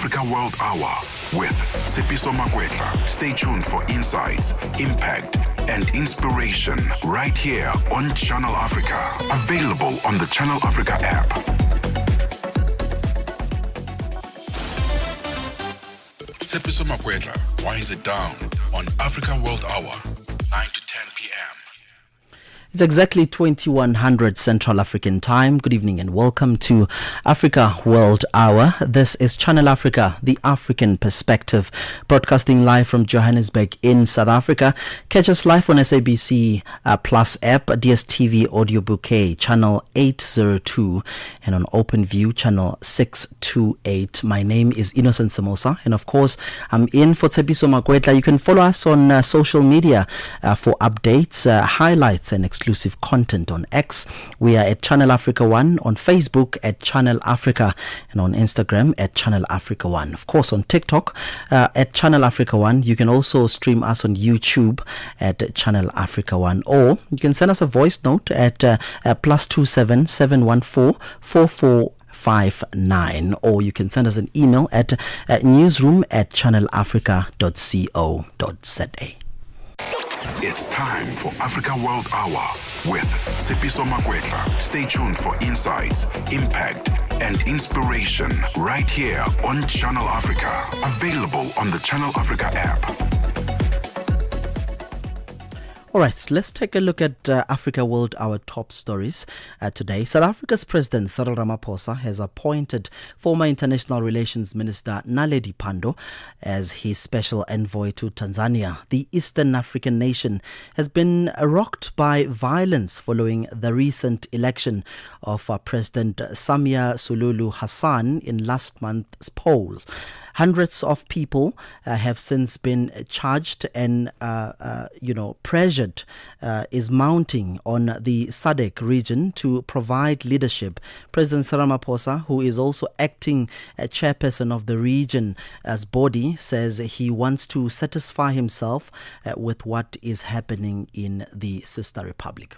Africa World Hour with Tshepiso Makwetla. Stay tuned for insights, impact, and inspiration right here on Channel Africa. Available on the Channel Africa app. Tshepiso Makwetla winds it down on Africa World Hour, 9 to 10 p.m. It's exactly 2100 Central African Time. Good evening and welcome to Africa World Hour. This is Channel Africa, the African perspective, broadcasting live from Johannesburg in South Africa. Catch us live on SABC Plus app, DSTV Audio Bouquet, channel 802, and on OpenView, channel 628. My name is Innocent Samosa, and of course, I'm in for Tshepiso Makwetla. You can follow us on social media for updates, highlights, and exclusive content on X. We are at Channel Africa 1, on Facebook at Channel Africa, and on Instagram at Channel Africa 1. Of course, on TikTok at Channel Africa 1. You can also stream us on YouTube at Channel Africa 1, or you can send us a voice note at +27 714 4459, or you can send us an email at newsroom@channelafrica.co.za. It's time for Africa World Hour with Tshepiso Makwetla. Stay tuned for insights, impact, and inspiration right here on Channel Africa. Available on the Channel Africa app. All right, let's take a look at Africa World, our top stories today. South Africa's President Cyril Ramaphosa has appointed former International Relations Minister Naledi Pandor as his special envoy to Tanzania. The Eastern African nation has been rocked by violence following the recent election of President Samia Suluhu Hassan in last month's poll. Hundreds of people have since been charged, and pressured is mounting on the SADC region to provide leadership. President Cyril Ramaphosa, who is also acting chairperson of the region's body, says he wants to satisfy himself with what is happening in the sister republic.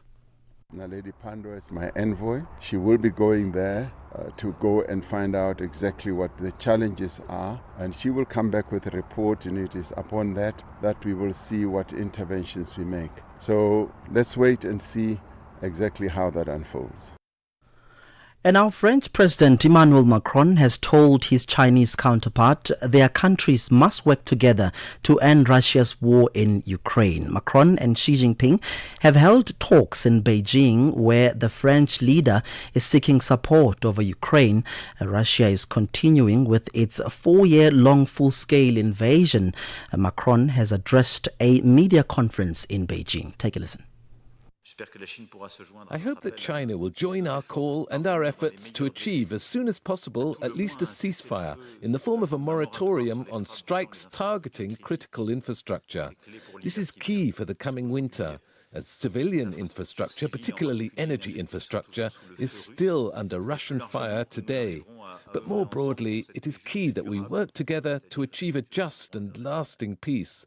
Naledi Pandor is my envoy. She will be going there to go and find out exactly what the challenges are, and she will come back with a report, and it is upon that we will see what interventions we make. So let's wait and see exactly how that unfolds. And our French President Emmanuel Macron has told his Chinese counterpart their countries must work together to end Russia's war in Ukraine. Macron and Xi Jinping have held talks in Beijing where the French leader is seeking support over Ukraine. Russia is continuing with its 4-year-long full-scale invasion. Macron has addressed a media conference in Beijing. Take a listen. I hope that China will join our call and our efforts to achieve as soon as possible at least a ceasefire in the form of a moratorium on strikes targeting critical infrastructure. This is key for the coming winter, as civilian infrastructure, particularly energy infrastructure, is still under Russian fire today. But more broadly, it is key that we work together to achieve a just and lasting peace.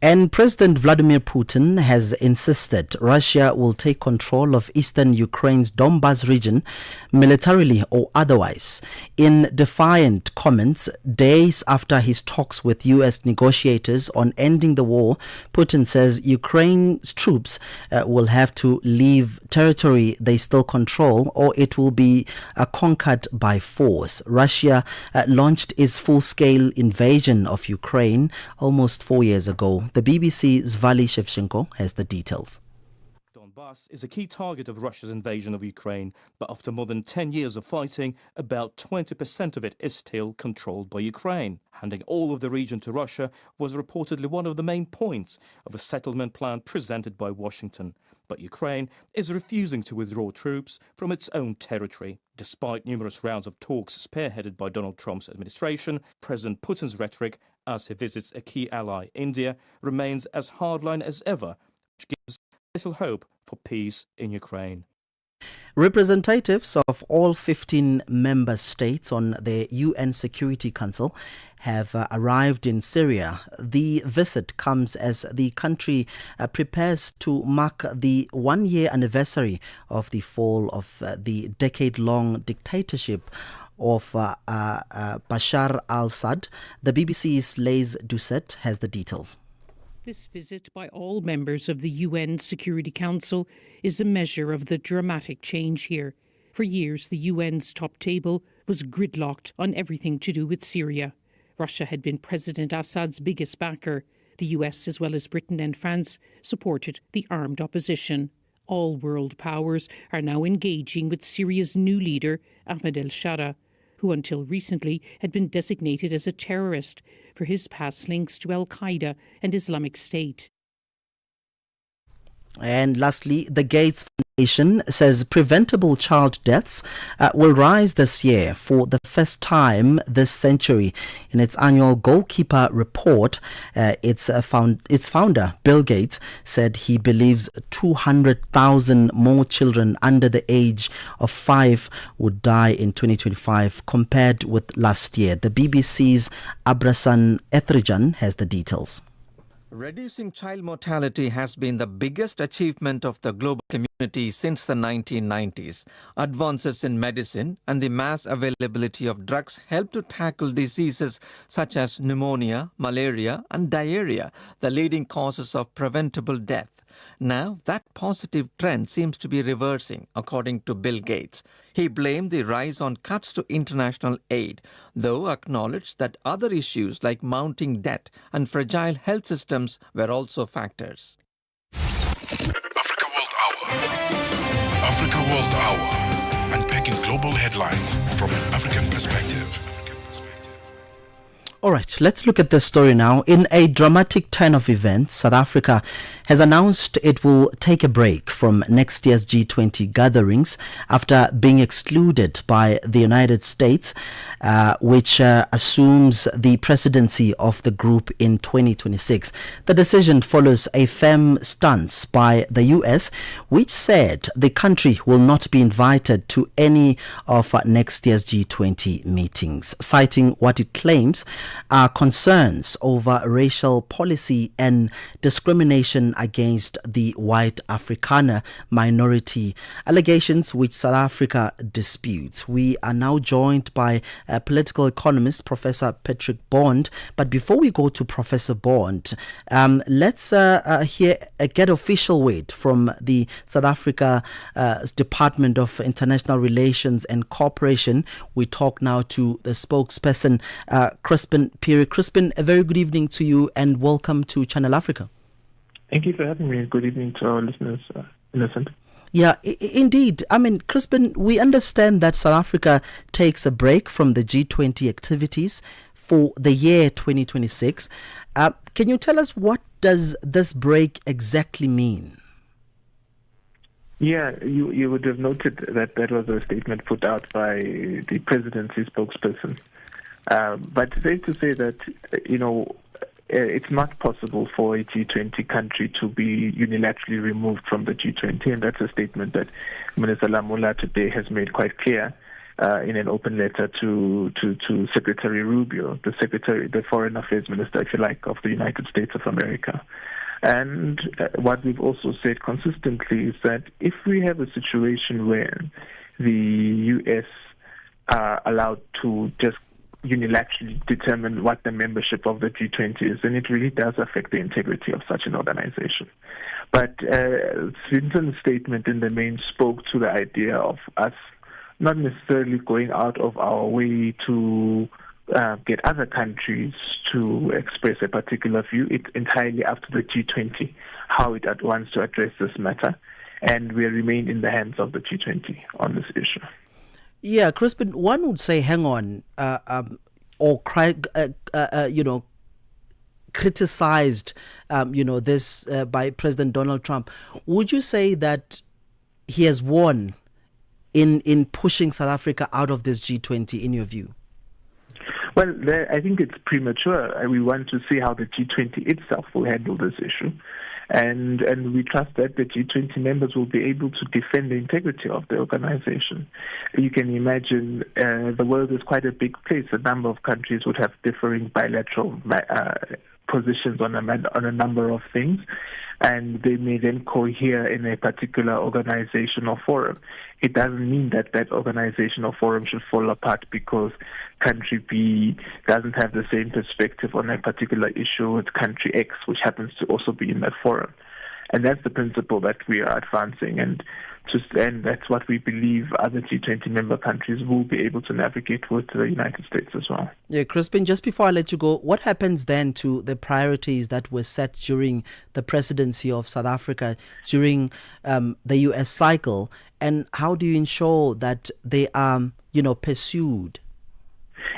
And President Vladimir Putin has insisted Russia will take control of eastern Ukraine's Donbas region, militarily or otherwise. In defiant comments, days after his talks with U.S. negotiators on ending the war, Putin says Ukraine's troops will have to leave territory they still control, or it will be conquered by force. Russia launched its full-scale invasion of Ukraine almost 4 years ago. The BBC's Vali Shevchenko has the details. Donbas is a key target of Russia's invasion of Ukraine, but after more than 10 years of fighting, about 20% of it is still controlled by Ukraine. Handing all of the region to Russia was reportedly one of the main points of a settlement plan presented by Washington. But Ukraine is refusing to withdraw troops from its own territory. Despite numerous rounds of talks spearheaded by Donald Trump's administration, President Putin's rhetoric as he visits a key ally, India, remains as hardline as ever, which gives little hope for peace in Ukraine. Representatives of all 15 member states on the UN Security Council have arrived in Syria. The visit comes as the country prepares to mark the 1-year anniversary of the fall of the decade-long dictatorship of Bashar al-Assad. The BBC's Les Doucet has the details. This visit by all members of the UN Security Council is a measure of the dramatic change here. For years, the UN's top table was gridlocked on everything to do with Syria. Russia had been President Assad's biggest backer. The US, as well as Britain and France, supported the armed opposition. All world powers are now engaging with Syria's new leader, Ahmed el-Shara, who until recently had been designated as a terrorist for his past links to Al-Qaeda and Islamic State. And lastly, the Gates Foundation says preventable child deaths will rise this year for the first time this century. In its annual Goalkeeper report, its founder, Bill Gates, said he believes 200,000 more children under the age of 5 would die in 2025 compared with last year. The BBC's Abrasan Ethrijan has the details. Reducing child mortality has been the biggest achievement of the global community since the 1990s. Advances in medicine and the mass availability of drugs help to tackle diseases such as pneumonia, malaria and diarrhea, the leading causes of preventable death. Now, that positive trend seems to be reversing, according to Bill Gates. He blamed the rise on cuts to international aid, though acknowledged that other issues like mounting debt and fragile health systems were also factors. Africa World Hour. Africa World Hour. Unpacking global headlines from an African perspective. All right, let's look at this story now. In a dramatic turn of events, South Africa has announced it will take a break from next year's G20 gatherings after being excluded by the United States, which assumes the presidency of the group in 2026. The decision follows a firm stance by the US, which said the country will not be invited to any of next year's G20 meetings, citing what it claims are concerns over racial policy and discrimination against the white Afrikaner minority, allegations which South Africa disputes. We are now joined by political economist Professor Patrick Bond. But before we go to Professor Bond, let's get official word from the South Africa Department of International Relations and Cooperation. We talk now to the spokesperson, Crispin Phiri. Crispin, a very good evening to you and welcome to Channel Africa. Thank you for having me. Good evening to our listeners, Innocent. Yeah, indeed. I mean, Crispin, we understand that South Africa takes a break from the G20 activities for the year 2026. Can you tell us what does this break exactly mean? Yeah, you would have noted that that was a statement put out by the presidency spokesperson. But safe to say that, it's not possible for a G20 country to be unilaterally removed from the G20, and that's a statement that Minister Lamula today has made quite clear in an open letter to Secretary Rubio, the Foreign Affairs Minister, if you like, of the United States of America. And what we've also said consistently is that if we have a situation where the U.S. are allowed to just unilaterally determine what the membership of the G20 is, and it really does affect the integrity of such an organization. But Swinton's statement in the main spoke to the idea of us not necessarily going out of our way to get other countries to express a particular view. It's entirely up to the G20 how it wants to address this matter, and we remain in the hands of the G20 on this issue. Yeah, Crispin, one would say, hang on, criticized, this by President Donald Trump. Would you say that he has won in pushing South Africa out of this G20, in your view? Well, I think it's premature. We want to see how the G20 itself will handle this issue. And we trust that the G20 members will be able to defend the integrity of the organization. You can imagine the world is quite a big place. A number of countries would have differing bilateral positions on a number of things, and they may then cohere in a particular organization or forum. It doesn't mean that that organization or forum should fall apart because country B doesn't have the same perspective on a particular issue with country X, which happens to also be in that forum. And that's the principle that we are advancing, and that's what we believe other G20 member countries will be able to navigate with the United States as well. Yeah, Crispin, just before I let you go, what happens then to the priorities that were set during the presidency of South Africa, during the US cycle, and how do you ensure that they are, pursued?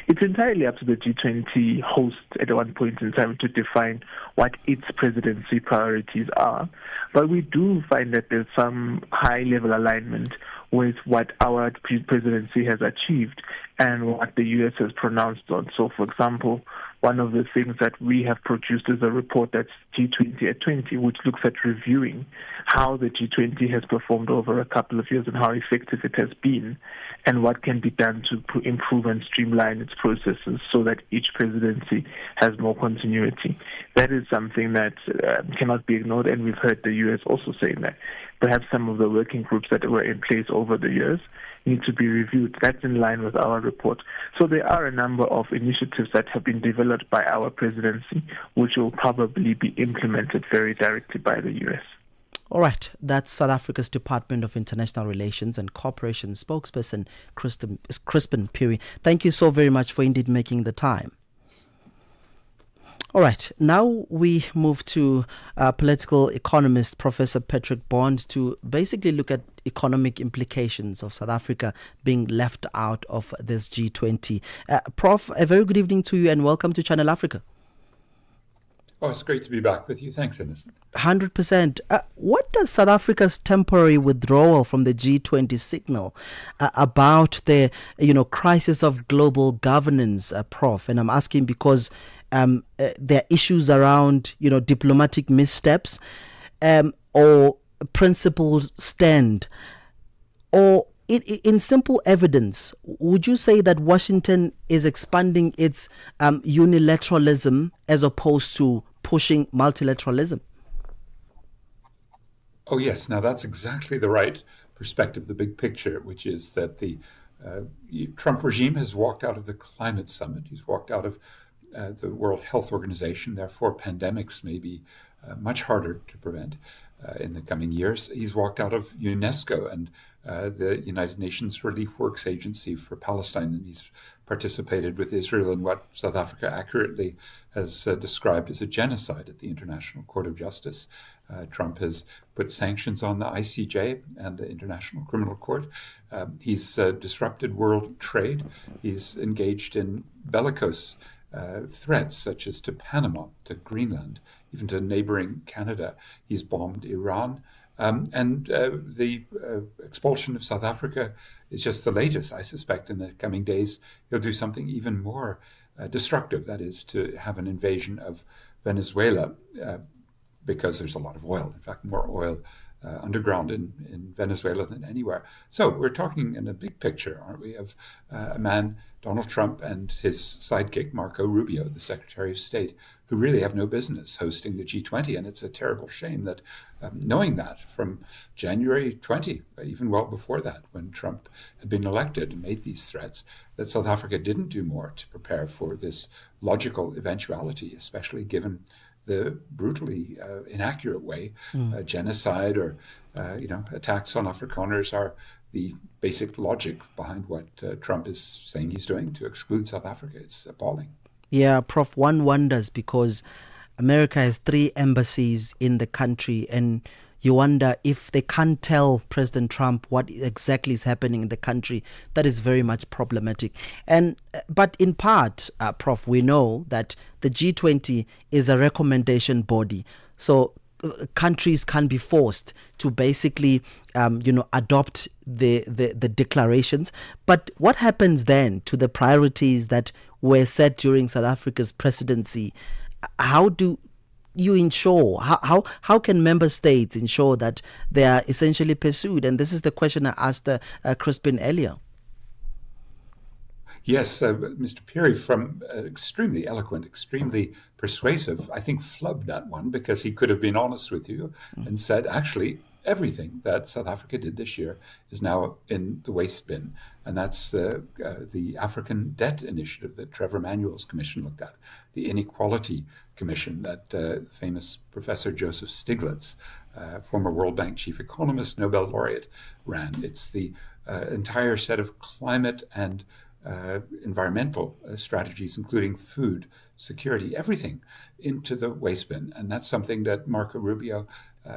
It's entirely up to the G20 host at one point in time to define what its presidency priorities are. But we do find that there's some high-level alignment with what our presidency has achieved and what the U.S. has pronounced on. So, for example, one of the things that we have produced is a report that's G20 at 20, which looks at reviewing how the G20 has performed over a couple of years and how effective it has been, and what can be done to improve and streamline its processes so that each presidency has more continuity. That is something that cannot be ignored, and we've heard the U.S. also saying that. Perhaps some of the working groups that were in place over the years need to be reviewed. That's in line with our report. So there are a number of initiatives that have been developed by our presidency, which will probably be implemented very directly by the U.S. All right, that's South Africa's Department of International Relations and Cooperation spokesperson, Crispin Phiri. Thank you so very much for indeed making the time. All right, now we move to political economist Professor Patrick Bond to basically look at economic implications of South Africa being left out of this G20. Prof, a very good evening to you and welcome to Channel Africa. Oh, it's great to be back with you. Thanks, Innocent. 100%. What does South Africa's temporary withdrawal from the G20 signal about the crisis of global governance, Prof? And I'm asking because there are issues around diplomatic missteps or principled stand, or in simple evidence, would you say that Washington is expanding its unilateralism as opposed to pushing multilateralism? Oh, yes. Now, that's exactly the right perspective, the big picture, which is that the Trump regime has walked out of the climate summit. He's walked out of the World Health Organization. Therefore, pandemics may be much harder to prevent in the coming years. He's walked out of UNESCO and the United Nations Relief Works Agency for Palestine, and he's participated with Israel in what South Africa accurately has described as a genocide at the International Court of Justice. Trump has put sanctions on the ICJ and the International Criminal Court. He's disrupted world trade. He's engaged in bellicose threats, such as to Panama, to Greenland, even to neighboring Canada. He's bombed Iran. And the expulsion of South Africa is just the latest. I suspect in the coming days he'll do something even more destructive, that is to have an invasion of Venezuela, because there's a lot of oil, in fact, more oil underground in Venezuela than anywhere. So we're talking in a big picture, aren't we, of a man, Donald Trump, and his sidekick, Marco Rubio, the Secretary of State, who really have no business hosting the G20. And it's a terrible shame that knowing that from January 20, even well before that, when Trump had been elected and made these threats, that South Africa didn't do more to prepare for this logical eventuality, especially given the brutally inaccurate way genocide or attacks on Afrikaners are the basic logic behind what Trump is saying he's doing to exclude South Africa. It's appalling. Yeah, Prof, one wonders because America has 3 embassies in the country, and you wonder if they can't tell President Trump what exactly is happening in the country. That is very much problematic. But in part, Prof, we know that the G20 is a recommendation body. So countries can be forced to basically, adopt the declarations. But what happens then to the priorities that were set during South Africa's presidency? How do you ensure, how can member states ensure that they are essentially pursued? And this is the question I asked Crispin earlier. Yes, Mr. Peary, from extremely eloquent, extremely persuasive, I think flubbed that one because he could have been honest with you and said, actually, everything that South Africa did this year is now in the waste bin. And that's the African Debt Initiative that Trevor Manuel's commission looked at, the Inequality Commission that famous Professor Joseph Stiglitz, former World Bank chief economist, Nobel laureate, ran. It's the entire set of climate and environmental strategies, including food, security, everything into the waste bin. And that's something that Marco Rubio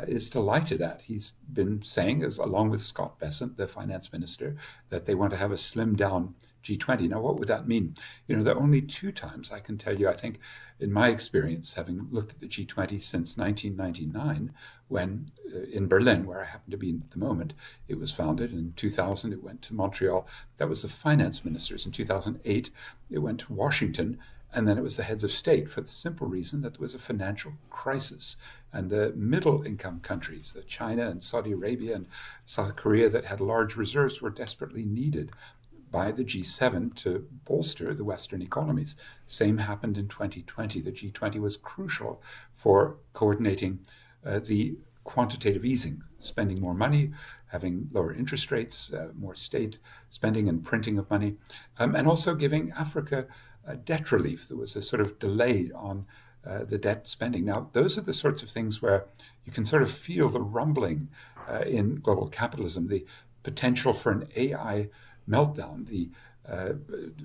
is delighted at. He's been saying, along with Scott Bessent, the finance minister, that they want to have a slimmed down G20. Now, what would that mean? There are only two times I can tell you, I think, in my experience, having looked at the G20 since 1999, when in Berlin, where I happen to be at the moment, it was founded. In 2000, it went to Montreal. That was the finance ministers. In 2008, it went to Washington. And then it was the heads of state, for the simple reason that there was a financial crisis. And the middle income countries, China and Saudi Arabia and South Korea that had large reserves, were desperately needed by the G7 to bolster the Western economies. Same happened in 2020. The G20 was crucial for coordinating the quantitative easing, spending more money, having lower interest rates, more state spending and printing of money, and also giving Africa debt relief. There was a sort of delay on the debt spending. Now, those are the sorts of things where you can sort of feel the rumbling in global capitalism, the potential for an AI meltdown, the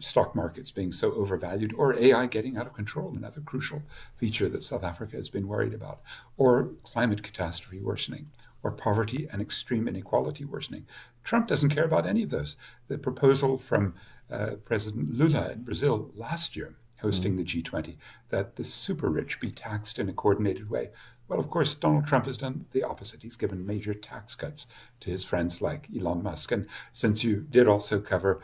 stock markets being so overvalued, or AI getting out of control, another crucial feature that South Africa has been worried about, or climate catastrophe worsening, or poverty and extreme inequality worsening. Trump doesn't care about any of those. The proposal from President Lula in Brazil last year, hosting the G20, that the super rich be taxed in a coordinated way. Well, of course, Donald Trump has done the opposite. He's given major tax cuts to his friends like Elon Musk. And since you did also cover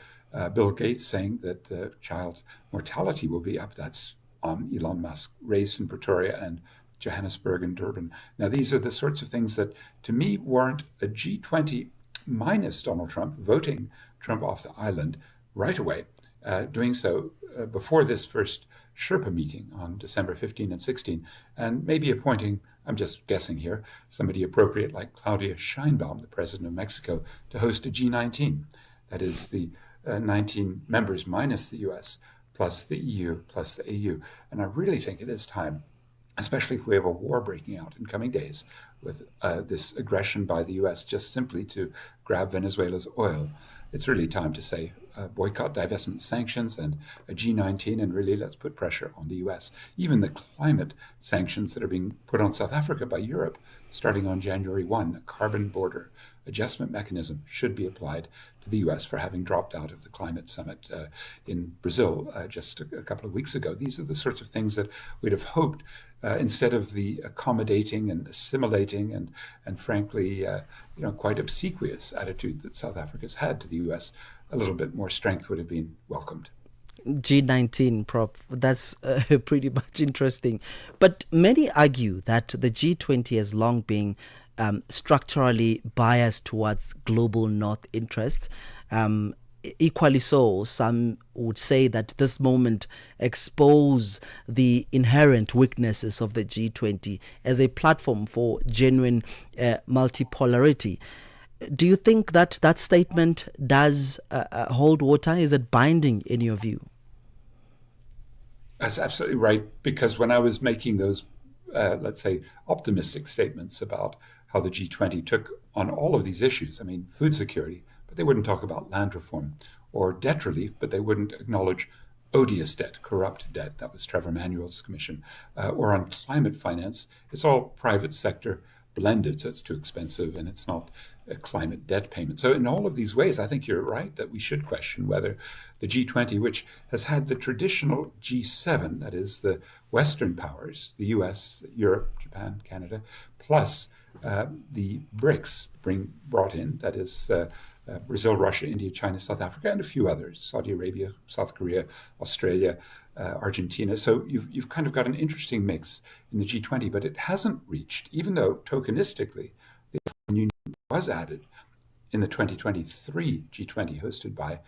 Bill Gates saying that child mortality will be up, that's on Elon Musk, raised in Pretoria and Johannesburg and Durban. Now, these are the sorts of things that, to me, warrant a G20 minus Donald Trump voting Trump off the island right away, doing so before this first Sherpa meeting on December 15 and 16, and maybe appointing, I'm just guessing here, somebody appropriate like Claudia Sheinbaum, the president of Mexico, to host a G19. That is the 19 members minus the US, plus the EU, plus the AU. And I really think it is time, especially if we have a war breaking out in coming days with this aggression by the US just simply to grab Venezuela's oil. It's really time to say boycott, divestment, sanctions, and a G19, and really let's put pressure on the US. Even the climate sanctions that are being put on South Africa by Europe, starting on January 1, a carbon border adjustment mechanism should be applied to the US for having dropped out of the climate summit in Brazil just a couple of weeks ago. These are the sorts of things that we'd have hoped, instead of the accommodating and assimilating and frankly, quite obsequious attitude that South Africa's had to the US, a little bit more strength would have been welcomed. G19, Prof. That's pretty much interesting. But many argue that the G20 has long been structurally biased towards global north interests. Equally so, some would say that this moment expose the inherent weaknesses of the G20 as a platform for genuine multipolarity. Do you think that that statement does hold water? Is it binding in your view? That's absolutely right, because when I was making those, let's say, optimistic statements about how the G20 took on all of these issues, I mean, food security, but they wouldn't talk about land reform, or debt relief, but they wouldn't acknowledge odious debt, corrupt debt. That was Trevor Manuel's commission. Or on climate finance, it's all private sector blended, so it's too expensive and it's not a climate debt payment. So in all of these ways, I think you're right that we should question whether the G20, which has had the traditional G7, that is the Western powers, the US, Europe, Japan, Canada, plus the BRICS brought in, that is Brazil, Russia, India, China, South Africa, and a few others, Saudi Arabia, South Korea, Australia, Argentina. So you've kind of got an interesting mix in the G20, but it hasn't reached, even though tokenistically the African Union was added in the 2023 G20 hosted by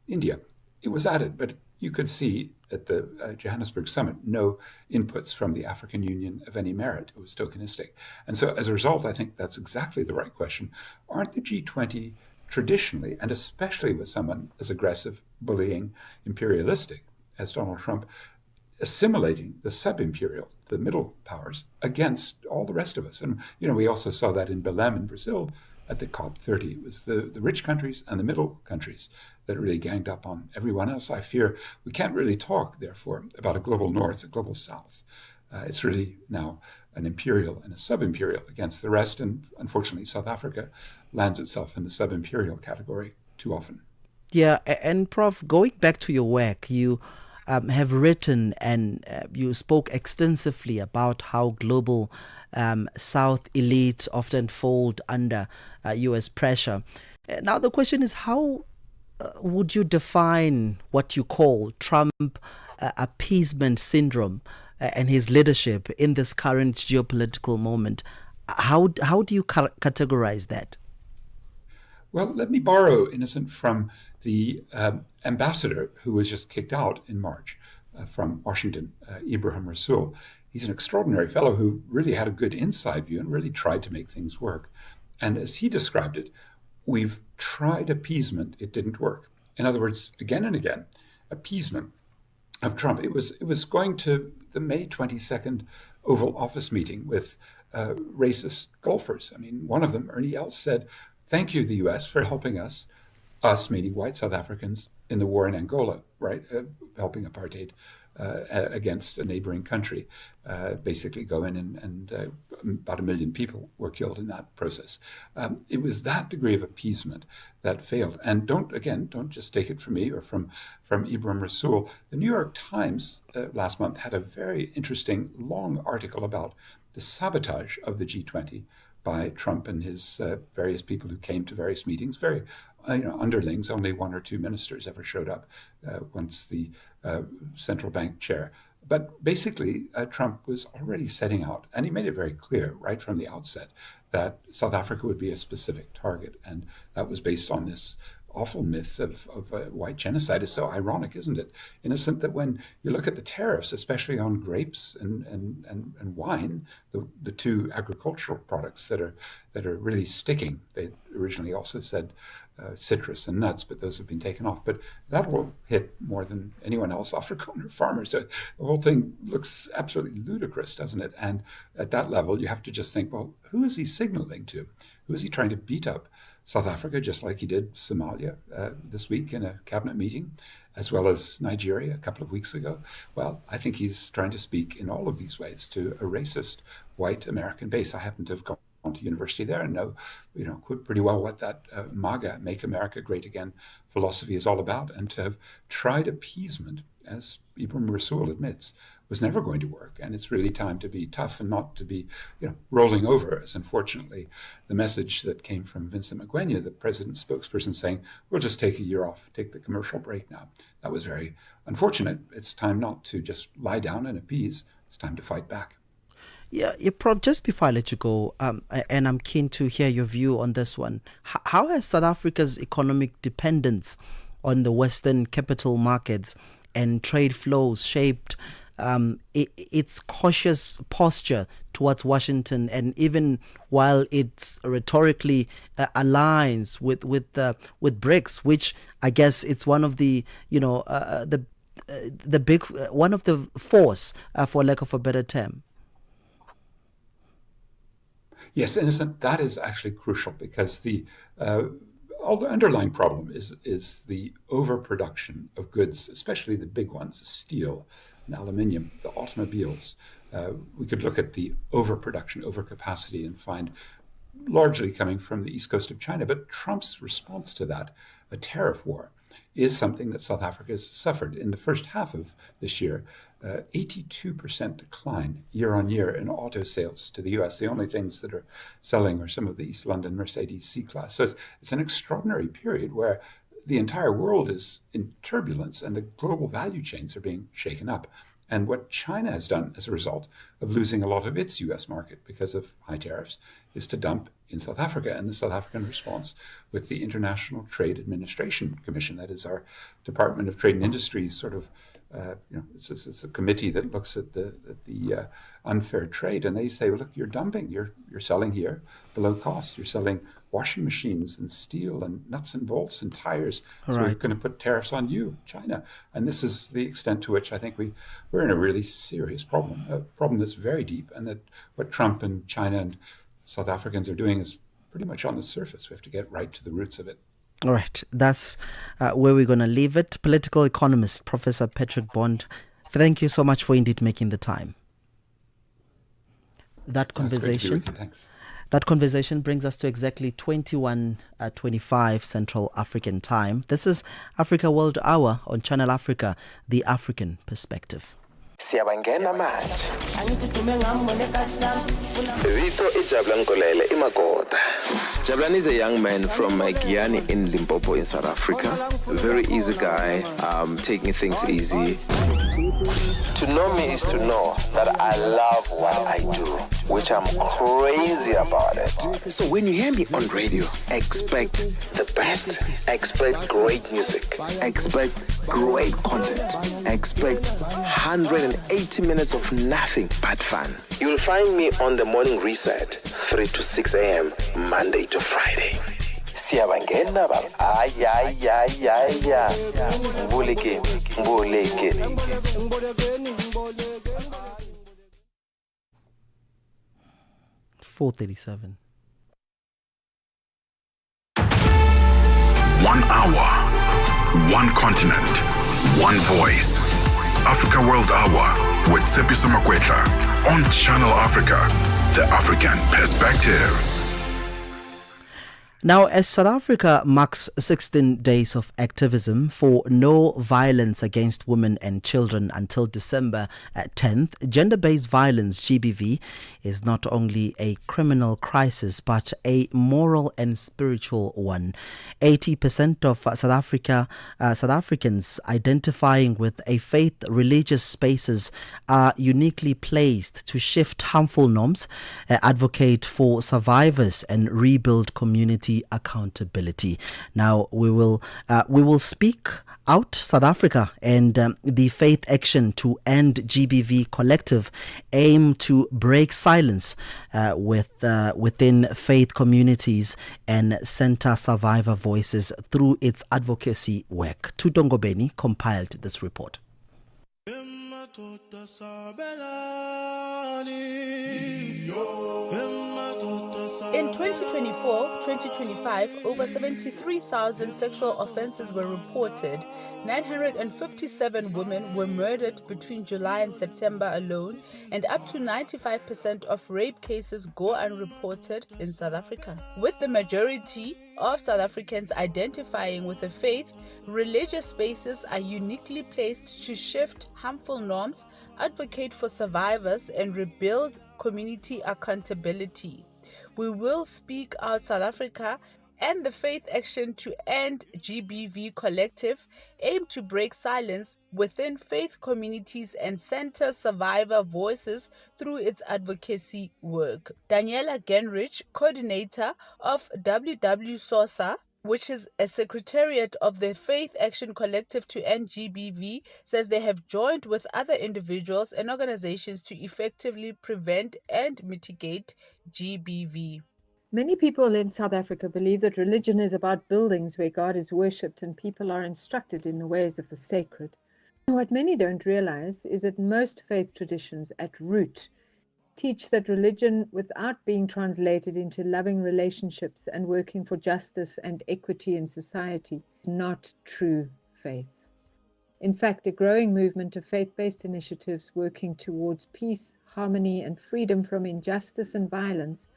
India. it was added, but you could see at the Johannesburg summit no inputs from the African Union of any merit. It was tokenistic. And so as a result, I think that's exactly the right question. Aren't the G20 traditionally, and especially with someone as aggressive, bullying, imperialistic as Donald Trump, assimilating the sub-imperial, the middle powers, against all the rest of us? And, we also saw that in Belém in Brazil at the COP30. It was the rich countries and the middle countries that really ganged up on everyone else. I fear we can't really talk, therefore, about a global north, a global south. It's really now an imperial and a sub-imperial against the rest. And unfortunately, South Africa lands itself in the sub-imperial category too often. Yeah, and Prof, going back to your work, you have written and you spoke extensively about how global South elites often fold under U.S. pressure. Now, the question is, how would you define what you call Trump appeasement syndrome and his leadership in this current geopolitical moment? How do you categorize that? Well, let me borrow, Innocent, from the ambassador who was just kicked out in March from Washington, Ibrahim Rasool. He's an extraordinary fellow who really had a good inside view and really tried to make things work. And as he described it, we've tried appeasement, it didn't work. In other words, again and again, appeasement of Trump. It was going to the May 22nd Oval Office meeting with racist golfers. I mean, one of them, Ernie Els, said, "Thank you, the U.S., for helping us meaning white South Africans, in the war in Angola, right? Helping apartheid against a neighboring country, basically go in and about 1 million people were killed in that process. It was that degree of appeasement that failed. And don't just take it from me or from Ibrahim Rasool. The New York Times last month had a very interesting long article about the sabotage of the G20 by Trump and his various people who came to various meetings, very underlings. Only 1 or 2 ministers ever showed up once the central bank chair. But basically, Trump was already setting out, and he made it very clear right from the outset that South Africa would be a specific target. And that was based on this awful myth of white genocide. Is so ironic, isn't it? Innocent, that when you look at the tariffs, especially on grapes and wine, the 2 agricultural products that are really sticking. They originally also said citrus and nuts, but those have been taken off. But that will hit more than anyone else, Afrikaner farmers. So the whole thing looks absolutely ludicrous, doesn't it? And at that level, you have to just think, well, who is he signaling to? Who is he trying to beat up? South Africa, just like he did Somalia this week in a cabinet meeting, as well as Nigeria a couple of weeks ago. Well, I think he's trying to speak in all of these ways to a racist white American base. I happen to have gone to university there and know, pretty well what that MAGA, Make America Great Again philosophy is all about. And to have tried appeasement, as Ibrahim Rasool admits, was never going to work. And it's really time to be tough and not to be rolling over, as unfortunately the message that came from Vincent Magwenya, the president's spokesperson, saying, we'll just take a year off, take the commercial break now. That was very unfortunate. It's time not to just lie down and appease. It's time to fight back. Yeah, Prof, just before I let you go, and I'm keen to hear your view on this one, how has South Africa's economic dependence on the Western capital markets and trade flows shaped its cautious posture towards Washington, and even while it rhetorically aligns with BRICS, which I guess it's one of the big one of the force, for lack of a better term. Yes, Innocent, that is actually crucial, because the underlying problem is the overproduction of goods, especially the big ones, steel and aluminium, the automobiles. We could look at the overproduction, overcapacity, and find largely coming from the east coast of China. But Trump's response to that, a tariff war, is something that South Africa has suffered. In the first half of this year, 82% decline year on year in auto sales to the US. The only things that are selling are some of the East London Mercedes C-Class. So it's an extraordinary period where the entire world is in turbulence and the global value chains are being shaken up. And what China has done as a result of losing a lot of its US market because of high tariffs is to dump in South Africa. And the South African response with the International Trade Administration Commission, that is our Department of Trade and Industry's sort of, it's a committee that looks at the unfair trade. And they say, well, look, you're dumping, you're selling here below cost. You're selling washing machines and steel and nuts and bolts and tires. So we're going to put tariffs on you, China. And this is the extent to which I think we're in a really serious problem, a problem that's very deep, and that what Trump and China and South Africans are doing is pretty much on the surface. We have to get right to the roots of it. All right, that's where we're going to leave it. Political economist, Professor Patrick Bond, thank you so much for indeed making the time. That conversation, Thanks. That conversation brings us to exactly 21:25 Central African Time. This is Africa World Hour on Channel Africa, the African Perspective. Siyabangena manje. Vito iJabulani Kolele iMagoda. Jabulani is a young man from Giyani in Limpopo in South Africa. Very easy guy, taking things easy. To know me is to know that I love what I do, which I'm crazy about it. So when you hear me on radio, expect the best. Expect great music. Expect great content. Expect 180 minutes of nothing but fun. You'll find me on the morning reset, 3 to 6 a.m., Monday to Friday. Siyabangena baba. Ay. Mbuleke. 4:37. 1 hour, one continent, one voice. Africa World Hour with Tshepiso Makwetla on Channel Africa, the African Perspective. Now, as South Africa marks 16 days of activism for no violence against women and children until December 10th, gender-based violence, GBV, is not only a criminal crisis but a moral and spiritual one. 80% of South Africans identifying with a faith religious spaces are uniquely placed to shift harmful norms, advocate for survivors and rebuild community accountability. Now we will speak out South Africa and the Faith Action to End GBV collective aim to break silence within faith communities and center survivor voices through its advocacy work. Tutongo Beni compiled this report. In 2024-2025, over 73,000 sexual offenses were reported. 957 women were murdered between July and September alone, and up to 95% of rape cases go unreported in South Africa. With the majority of South Africans identifying with a faith, religious spaces are uniquely placed to shift harmful norms, advocate for survivors, and rebuild community accountability. We will speak out South Africa and the Faith Action to End GBV collective aim to break silence within faith communities and center survivor voices through its advocacy work. Daniela Genrich, coordinator of WW-SOSA, which is a secretariat of the Faith Action Collective to End GBV, says they have joined with other individuals and organizations to effectively prevent and mitigate GBV. Many people in South Africa believe that religion is about buildings where God is worshipped and people are instructed in the ways of the sacred. What many don't realize is that most faith traditions at root teach that religion, without being translated into loving relationships and working for justice and equity in society, is not true faith. In fact, a growing movement of faith-based initiatives working towards peace, harmony, and freedom from injustice and violence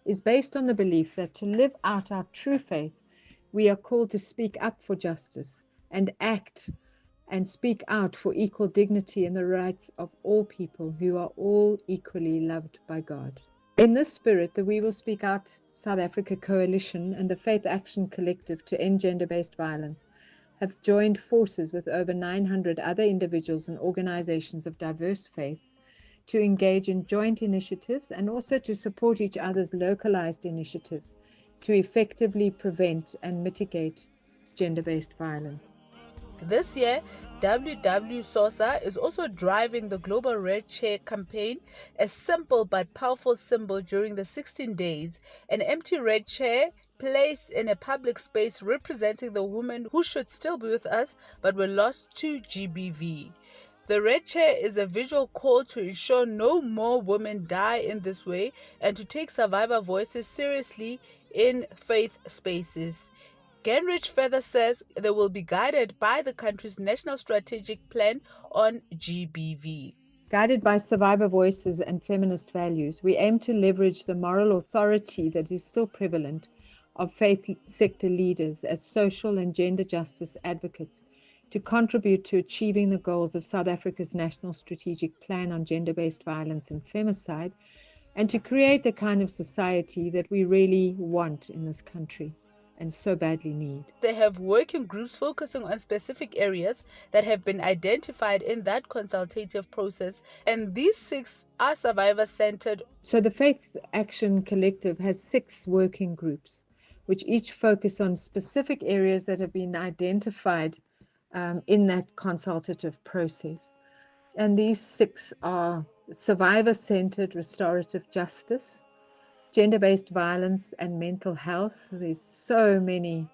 is based on the belief that to live out our true faith, we are called to speak up for justice and act and speak out for equal dignity and the rights of all people who are all equally loved by God. In this spirit, the We Will Speak Out South Africa Coalition and the Faith Action Collective to End Gender-Based Violence have joined forces with over 900 other individuals and organizations of diverse faiths to engage in joint initiatives and also to support each other's localized initiatives to effectively prevent and mitigate gender-based violence. This year, WW-SOSA is also driving the Global Red Chair campaign, a simple but powerful symbol during the 16 days, an empty red chair placed in a public space representing the women who should still be with us but were lost to GBV. The red chair is a visual call to ensure no more women die in this way and to take survivor voices seriously in faith spaces. Genrich further says they will be guided by the country's National Strategic Plan on GBV. Guided by survivor voices and feminist values, we aim to leverage the moral authority that is still prevalent of faith sector leaders as social and gender justice advocates to contribute to achieving the goals of South Africa's National Strategic Plan on Gender-Based Violence and Femicide, and to create the kind of society that we really want in this country and so badly need. They have working groups focusing on specific areas that have been identified in that consultative process, and these 6 are survivor-centered. So the Faith Action Collective has 6 working groups, which each focus on specific areas that have been identified in that consultative process. And these 6 are survivor-centered restorative justice, gender-based violence and mental health. There's so many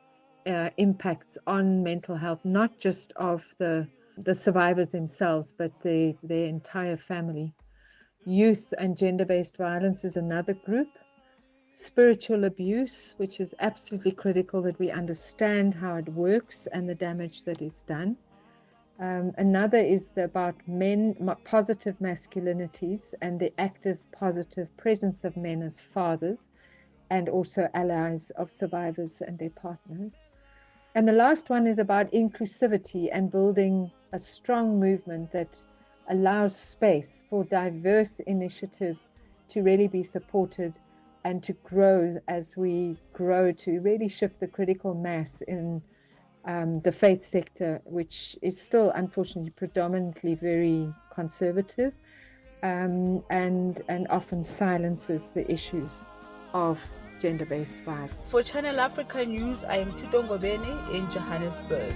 impacts on mental health, not just of the survivors themselves, but their entire family. Youth and gender-based violence is another group. Spiritual abuse, which is absolutely critical that we understand how it works and the damage that is done. Another is about men, positive masculinities and the active positive presence of men as fathers and also allies of survivors and their partners. And the last one is about inclusivity and building a strong movement that allows space for diverse initiatives to really be supported and to grow as we grow to really shift the critical mass in the faith sector, which is still unfortunately predominantly very conservative and often silences the issues of gender-based violence. For Channel Africa News, I am Tito Ngobeni in Johannesburg.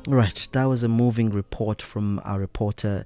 Right, that was a moving report from our reporter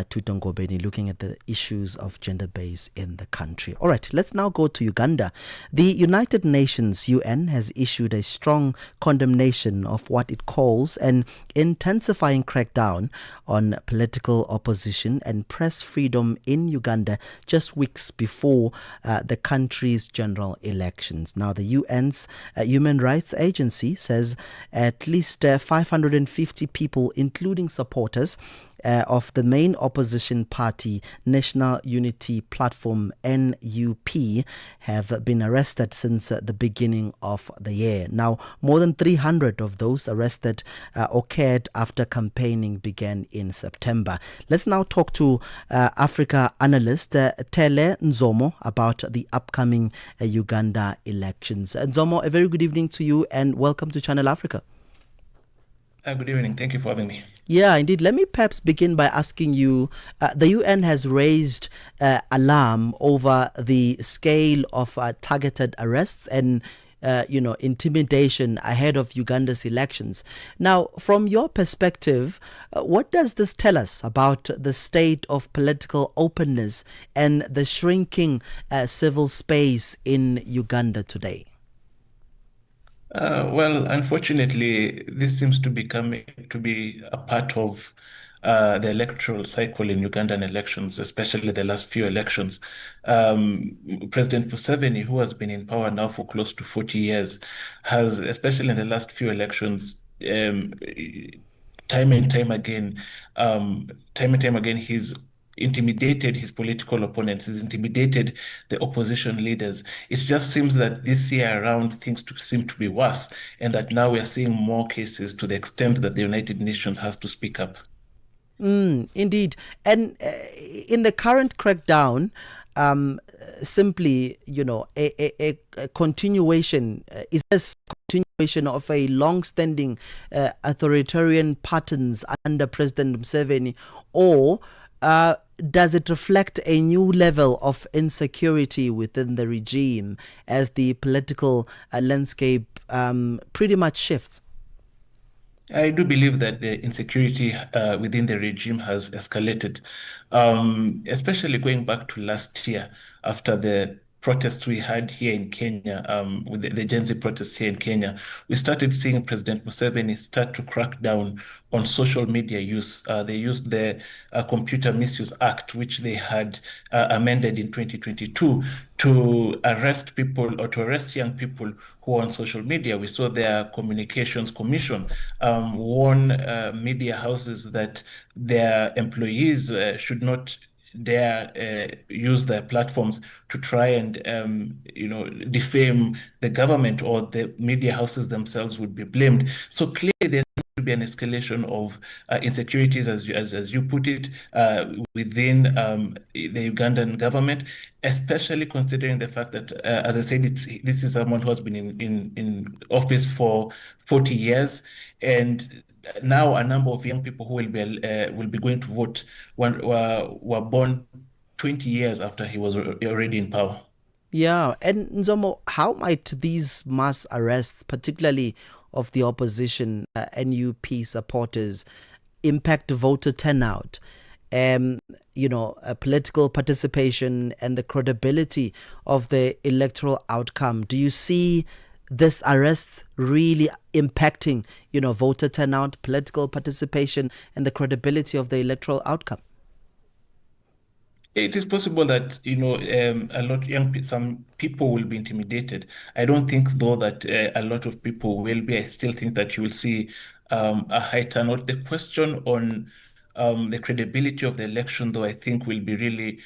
Tito Ngobeni looking at the issues of gender based in the country. All right, let's now go to Uganda. The United Nations, UN, has issued a strong condemnation of what it calls an intensifying crackdown on political opposition and press freedom in Uganda just weeks before the country's general elections. Now, the UN's Human Rights Agency says at least 550 people, including supporters of the main opposition party, National Unity Platform, NUP, have been arrested since the beginning of the year. Now, more than 300 of those arrested occurred after campaigning began in September. Let's now talk to Africa analyst Tele Nzomo about the upcoming Uganda elections. Nzomo, a very good evening to you and welcome to Channel Africa. Good evening. Thank you for having me. Yeah, indeed. Let me perhaps begin by asking you, the UN has raised alarm over the scale of targeted arrests and intimidation ahead of Uganda's elections. Now, from your perspective, what does this tell us about the state of political openness and the shrinking civil space in Uganda today? Well, unfortunately, this seems to be a part of the electoral cycle in Ugandan elections, especially the last few elections. President Museveni, who has been in power now for close to 40 years, has, especially in the last few elections, time and time again, he's intimidated his political opponents, he's intimidated the opposition leaders. It just seems that this year around things seem to be worse, and that now we are seeing more cases to the extent that the United Nations has to speak up. Indeed. And in the current crackdown, simply, a continuation, is this continuation of a long-standing authoritarian patterns under President Museveni, or does it reflect a new level of insecurity within the regime as the political landscape pretty much shifts? I do believe that the insecurity within the regime has escalated, especially going back to last year after the protests we had here in Kenya, with the Gen Z protests here in Kenya. We started seeing President Museveni start to crack down on social media use. They used the Computer Misuse Act, which they had amended in 2022 to arrest people or to arrest young people who are on social media. We saw their Communications Commission warn media houses that their employees should not dare use their platforms to try and defame the government, or the media houses themselves would be blamed. So clearly there seems to be an escalation of insecurities, as you put it, within the Ugandan government, especially considering the fact that, as I said, this is someone who has been in office for 40 years, and now a number of young people who will be going to vote were born 20 years after he was already in power. Yeah, and Nzomo, how might these mass arrests, particularly of the opposition NUP supporters, impact voter turnout, political participation, and the credibility of the electoral outcome? Do you see this arrest really impacting, voter turnout, political participation, and the credibility of the electoral outcome? It is possible that some people will be intimidated. I don't think, though, that a lot of people will be. I still think that you will see a high turnout. The question on the credibility of the election, though, I think will be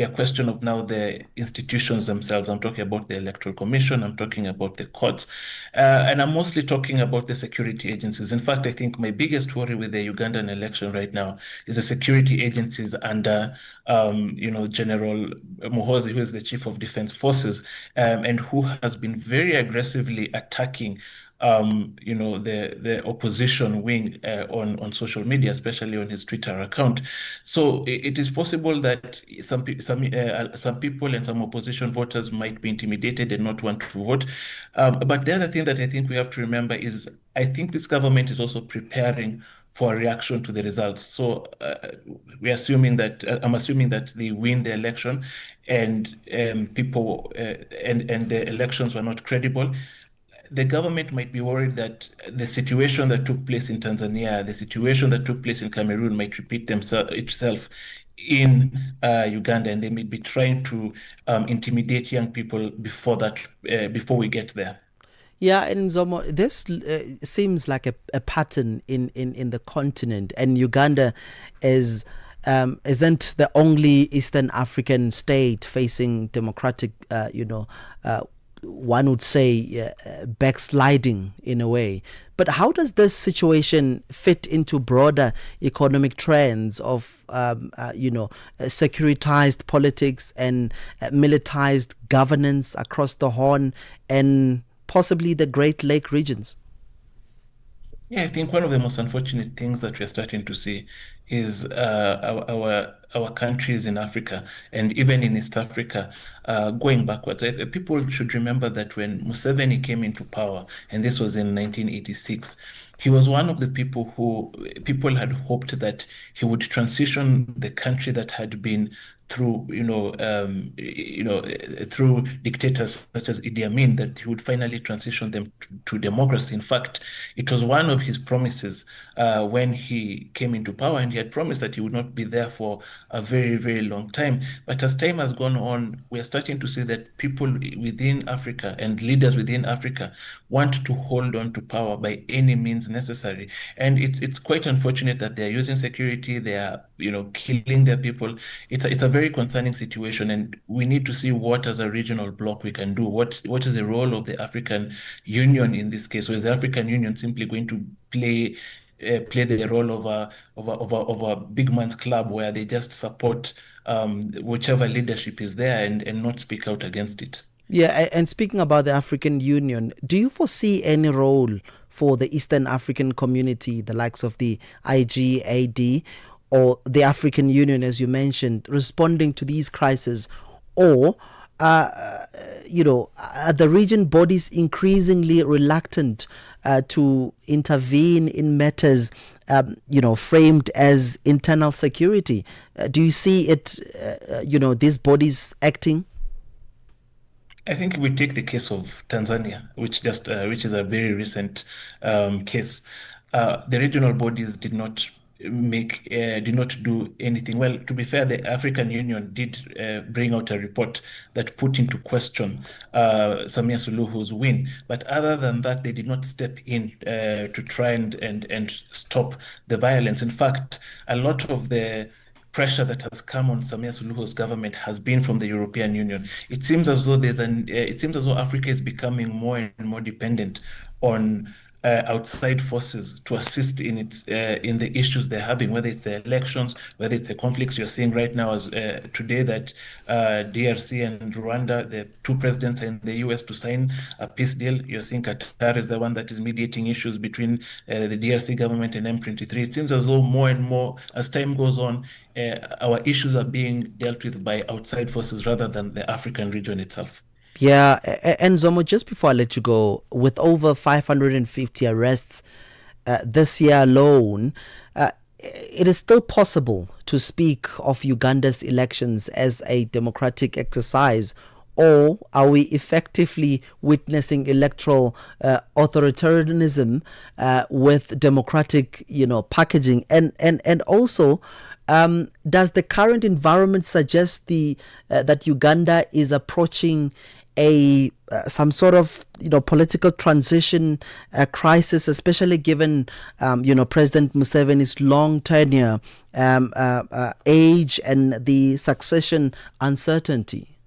a question of now the institutions themselves. I'm talking about the Electoral Commission, I'm talking about the courts, and I'm mostly talking about the security agencies. In fact, I think my biggest worry with the Ugandan election right now is the security agencies under General Muhoozi, who is the Chief of Defense Forces, and who has been very aggressively attacking the opposition wing on social media, especially on his Twitter account. So it is possible that some people and some opposition voters might be intimidated and not want to vote. But the other thing that I think we have to remember is, I think this government is also preparing for a reaction to the results. So I'm assuming that they win the election, and people and the elections were not credible. The government might be worried that the situation that took place in Tanzania, the situation that took place in Cameroon might repeat itself in Uganda, and they may be trying to intimidate young people before we get there. Yeah, and Nzomo, this seems like a pattern in the continent, and Uganda isn't the only Eastern African state facing democratic, one would say, backsliding in a way. But how does this situation fit into broader economic trends of, securitized politics and militarized governance across the Horn and possibly the Great Lake regions? Yeah, I think one of the most unfortunate things that we're starting to see is our countries in Africa and even in East Africa going backwards. People should remember that when Museveni came into power, and this was in 1986, he was one of the people had hoped that he would transition the country that had been through through dictators such as Idi Amin, that he would finally transition them to democracy. In fact, it was one of his promises when he came into power, and he had promised that he would not be there for a very, very long time. But as time has gone on, we are starting to see that people within Africa and leaders within Africa want to hold on to power by any means necessary. And it's quite unfortunate that they're using security, they are, killing their people. It's a very concerning situation, and we need to see what as a regional bloc we can do. What is the role of the African Union in this case? So is the African Union simply going to play the role of a big man's club where they just support whichever leadership is there and not speak out against it? Yeah, and speaking about the African Union, do you foresee any role for the Eastern African community, the likes of the IGAD or the African Union, as you mentioned, responding to these crises? Or, are the region bodies increasingly reluctant to intervene in matters, framed as internal security? Do you see it, these bodies acting? I think if we take the case of Tanzania, which is a very recent case, the regional bodies did not do anything. Well, to be fair, the African Union did bring out a report that put into question Samia Suluhu's win. But other than that, they did not step in to try and stop the violence. In fact, a lot of the pressure that has come on Samia Suluhu's government has been from the European Union. It seems as though Africa is becoming more and more dependent on outside forces to assist in the issues they're having, whether it's the elections, whether it's the conflicts you're seeing right now as today that DRC and Rwanda, the two presidents are in the US to sign a peace deal. You're seeing Qatar is the one that is mediating issues between the DRC government and M23. It seems as though more and more, as time goes on, our issues are being dealt with by outside forces rather than the African region itself. Yeah, and Zomo, just before I let you go, with over 550 arrests this year alone, it is still possible to speak of Uganda's elections as a democratic exercise, or are we effectively witnessing electoral authoritarianism with democratic, packaging? And also, does the current environment suggest that Uganda is approaching some sort of political transition crisis, especially given President Museveni's long tenure, age, and the succession uncertainty?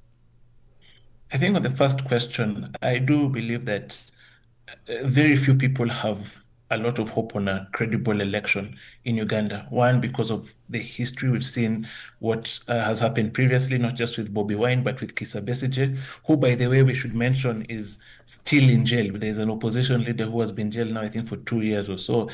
I think on the first question, I do believe that very few people have a lot of hope on a credible election in Uganda. One, because of the history, we've seen what has happened previously, not just with Bobi Wine, but with Kizza Besigye, who, by the way, we should mention is still in jail. There's an opposition leader who has been jailed now, I think, for 2 years or so.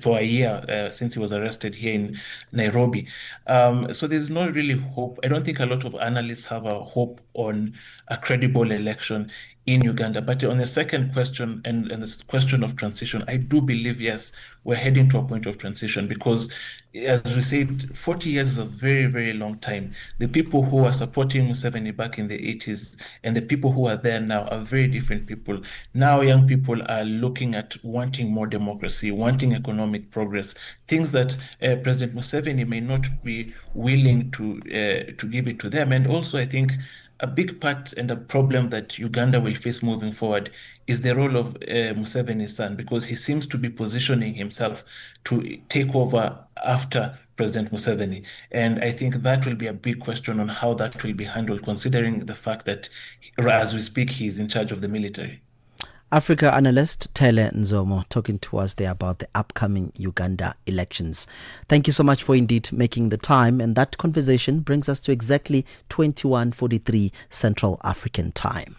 For a year since he was arrested here in Nairobi. So there's not really hope. I don't think a lot of analysts have a hope on a credible election in Uganda. But on the second question and the question of transition, I do believe, yes, we're heading to a point of transition because, as we said, 40 years is a very, very long time. The people who are supporting Museveni back in the 80s and the people who are there now are very different people. Now young people are looking at wanting more democracy, wanting economic progress, things that President Museveni may not be willing to give it to them. And also, I think a big part and a problem that Uganda will face moving forward is the role of Museveni's son, because he seems to be positioning himself to take over after President Museveni. And I think that will be a big question on how that will be handled, considering the fact that, as we speak, he is in charge of the military. Africa analyst Tele Nzomo talking to us there about the upcoming Uganda elections. Thank you so much for indeed making the time, and that conversation brings us to exactly 21:43 Central African Time.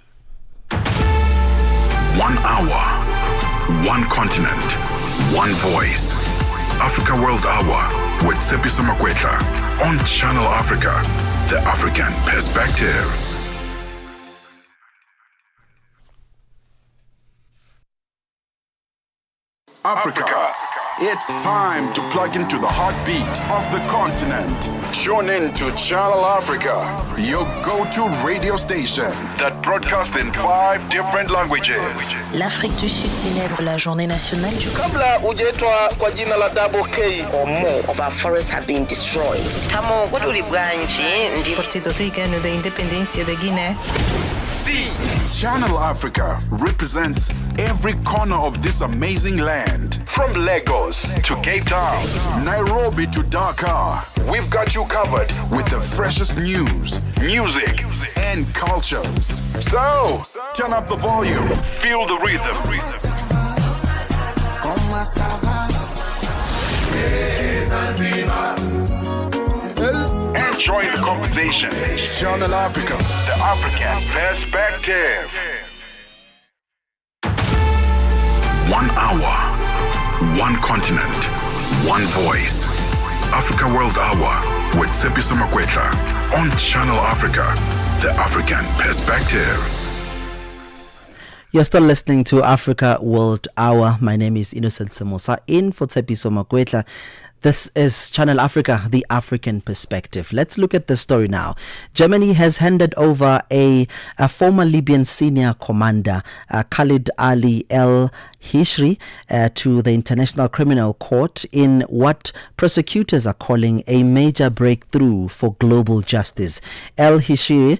1 hour, one continent, one voice. Africa World Hour with Tshepiso Makwetla on Channel Africa, the African perspective. Africa It's time to plug into the heartbeat of the continent. Tune in to Channel Africa, your go-to radio station that broadcasts in 5 different languages. L'Afrique du Sud célèbre la journée nationale du Kabla hujaitwa kwa jina la Double K or more of our forests have been destroyed. Tamo kutulibwanji ndi Partido Africano da Independência da Guiné. See, Channel Africa represents every corner of this amazing land. From Lagos to Cape Town, Nairobi to Dakar, we've got you covered with the freshest news, music, and cultures. So, turn up the volume, feel the rhythm. Enjoy the conversation. Channel Africa, the African perspective. 1 hour, 1 continent, 1 voice. Africa World Hour with Tshepiso Makwetla on Channel Africa, the African perspective. You're still listening to Africa World Hour. My name is Innocent Semosa, in for Tshepiso Makwetla. This is Channel Africa, the African perspective. Let's look at the story now. Germany has handed over a former Libyan senior commander, Khalid Ali El-Hishri, to the International Criminal Court in what prosecutors are calling a major breakthrough for global justice. El-Hishri,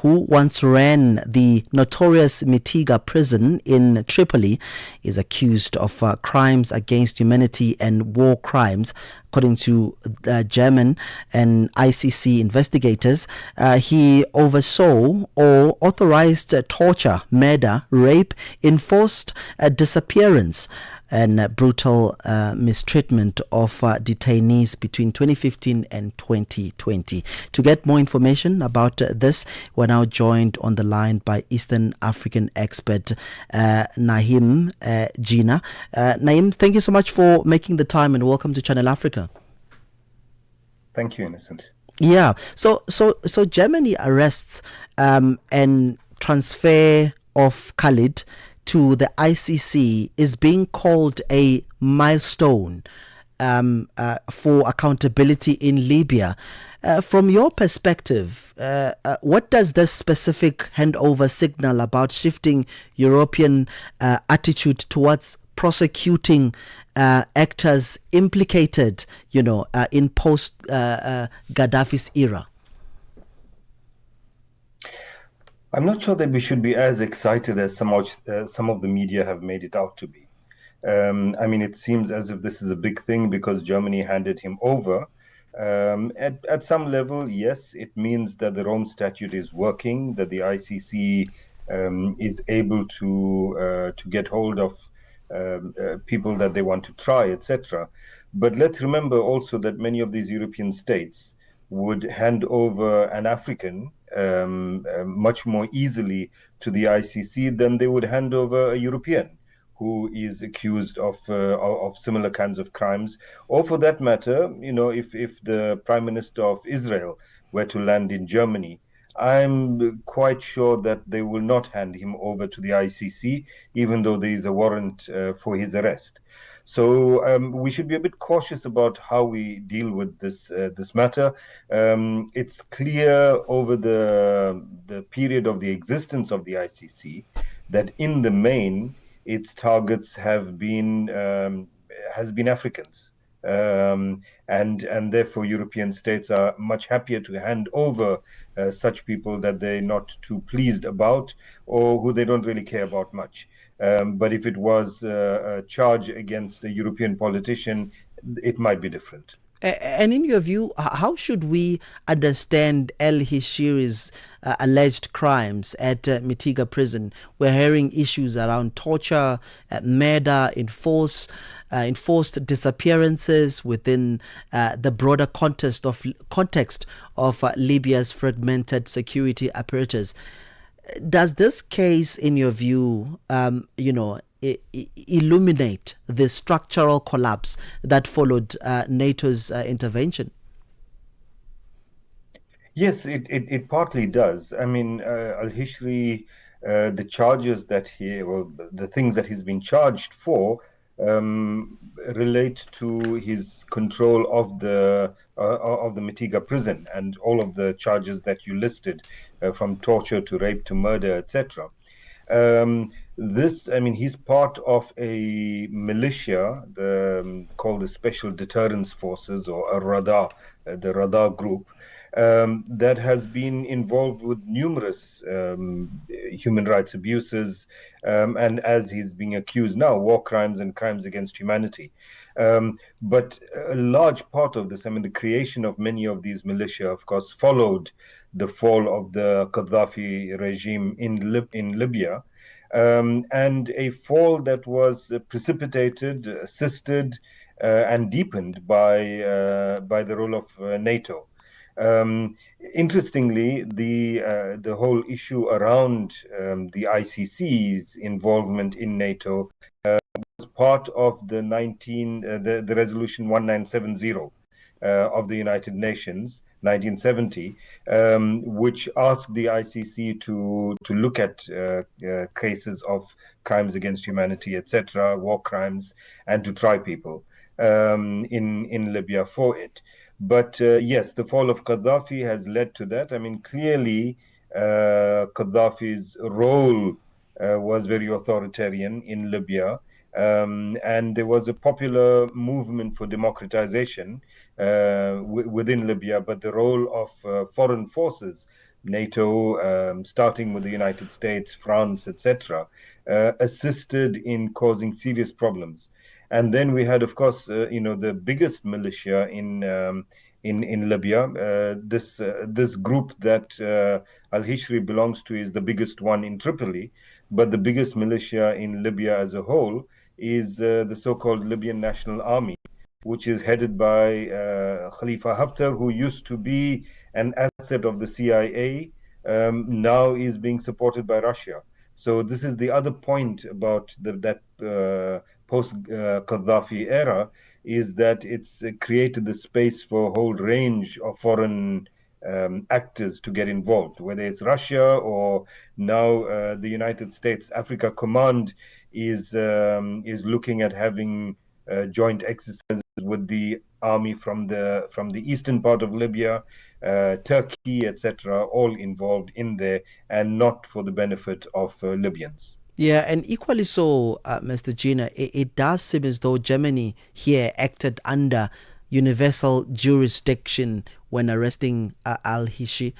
who once ran the notorious Mitiga prison in Tripoli, is accused of crimes against humanity and war crimes. According to German and ICC investigators, he oversaw or authorized torture, murder, rape, enforced disappearance, and brutal mistreatment of detainees between 2015 and 2020. To get more information about this, we're now joined on the line by Eastern African expert Naim Gina. Naim, thank you so much for making the time and welcome to Channel Africa. Thank you, Innocent. Yeah, so Germany arrests and transfer of Khalid to the ICC is being called a milestone for accountability in Libya. From your perspective, what does this specific handover signal about shifting European attitude towards prosecuting actors implicated, in post Gaddafi's era? I'm not sure that we should be as excited as some of the media have made it out to be. It seems as if this is a big thing because Germany handed him over. At some level, yes, it means that the Rome Statute is working, that the ICC is able to get hold of people that they want to try, etc. But let's remember also that many of these European states would hand over an African much more easily to the ICC than they would hand over a European who is accused of similar kinds of crimes. Or for that matter, if the Prime Minister of Israel were to land in Germany, I'm quite sure that they will not hand him over to the ICC, even though there is a warrant for his arrest. So we should be a bit cautious about how we deal with this matter. It's clear over the period of the existence of the ICC that in the main, its targets have been Africans. And therefore European states are much happier to hand over such people that they're not too pleased about or who they don't really care about much. But if it was a charge against a European politician, it might be different. And in your view, how should we understand El-Hishri's alleged crimes at Mitiga prison? We're hearing issues around torture, murder, enforced disappearances within the broader context of Libya's fragmented security apparatus. Does this case, in your view, illuminate the structural collapse that followed NATO's intervention? Yes, it partly does. Al-Hishri, the charges that the things that he's been charged for relate to his control of the Mitiga prison and all of the charges that you listed, from torture to rape to murder, etc. He's part of a militia called the Special Deterrence Forces, or a Radar, the Radar group, that has been involved with numerous human rights abuses, and as he's being accused now, war crimes and crimes against humanity. But a large part of this, the creation of many of these militia, of course, followed the fall of the Gaddafi regime in Libya, and a fall that was precipitated, assisted, and deepened by the role of NATO. Interestingly, the whole issue around the ICC's involvement in NATO was part of the resolution 1970 of the United Nations, 1970, which asked the ICC to look at cases of crimes against humanity, etc., war crimes, and to try people in Libya for it. But yes, the fall of Gaddafi has led to that. Clearly, Gaddafi's role was very authoritarian in Libya, and there was a popular movement for democratization within Libya, but the role of foreign forces, NATO, starting with the United States, France, etc., assisted in causing serious problems. And then we had, of course, the biggest militia in Libya. This group that al-Hishri belongs to is the biggest one in Tripoli, but the biggest militia in Libya as a whole is the so-called Libyan National Army, which is headed by Khalifa Haftar, who used to be an asset of the CIA, now is being supported by Russia. So this is the other point about that post-Gaddafi era, is that it's created the space for a whole range of foreign actors to get involved, whether it's Russia or now the United States Africa Command is looking at having joint exercises with the army from the eastern part of Libya, Turkey, etc., all involved in there, and not for the benefit of Libyans. Yeah, and equally so, Mr. Gina, it does seem as though Germany here acted under universal jurisdiction when arresting al-Hishri.